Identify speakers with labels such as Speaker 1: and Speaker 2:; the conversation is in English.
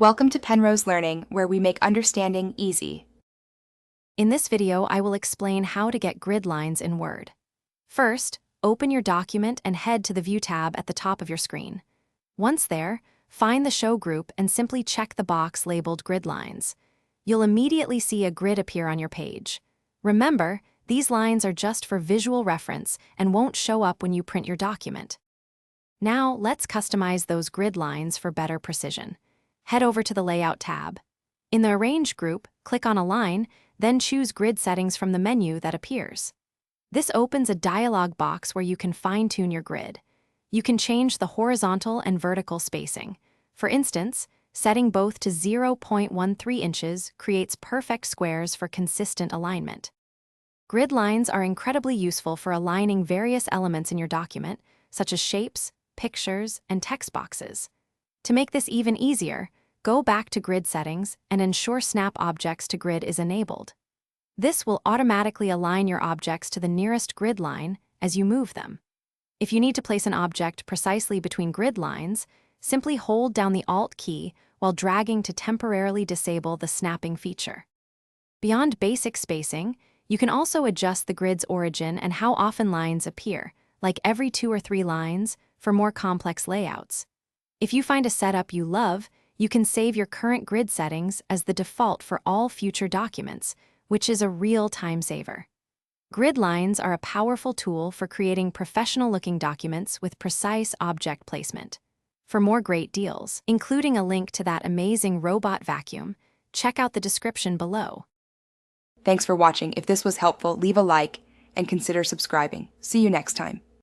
Speaker 1: Welcome to Penrose Learning, where we make understanding easy.
Speaker 2: In this video, I will explain how to get grid lines in Word. First, open your document and head to the View tab at the top of your screen. Once there, find the Show group and simply check the box labeled Grid Lines. You'll immediately see a grid appear on your page. Remember, these lines are just for visual reference and won't show up when you print your document. Now, let's customize those grid lines for better precision. Head over to the Layout tab. In the Arrange group, click on a line, then choose Grid Settings from the menu that appears. This opens a dialog box where you can fine-tune your grid. You can change the horizontal and vertical spacing. For instance, setting both to 0.13 inches creates perfect squares for consistent alignment. Grid lines are incredibly useful for aligning various elements in your document, such as shapes, pictures, and text boxes. To make this even easier, go back to Grid Settings and ensure Snap Objects to Grid is enabled. This will automatically align your objects to the nearest grid line as you move them. If you need to place an object precisely between grid lines, simply hold down the Alt key while dragging to temporarily disable the snapping feature. Beyond basic spacing, you can also adjust the grid's origin and how often lines appear, like every 2 or 3 lines, for more complex layouts. If you find a setup you love, you can save your current grid settings as the default for all future documents, which is a real time saver. Grid lines are a powerful tool for creating professional-looking documents with precise object placement. For more great deals, including a link to that amazing robot vacuum, check out the description below.
Speaker 1: Thanks for watching. If this was helpful, leave a like and consider subscribing. See you next time.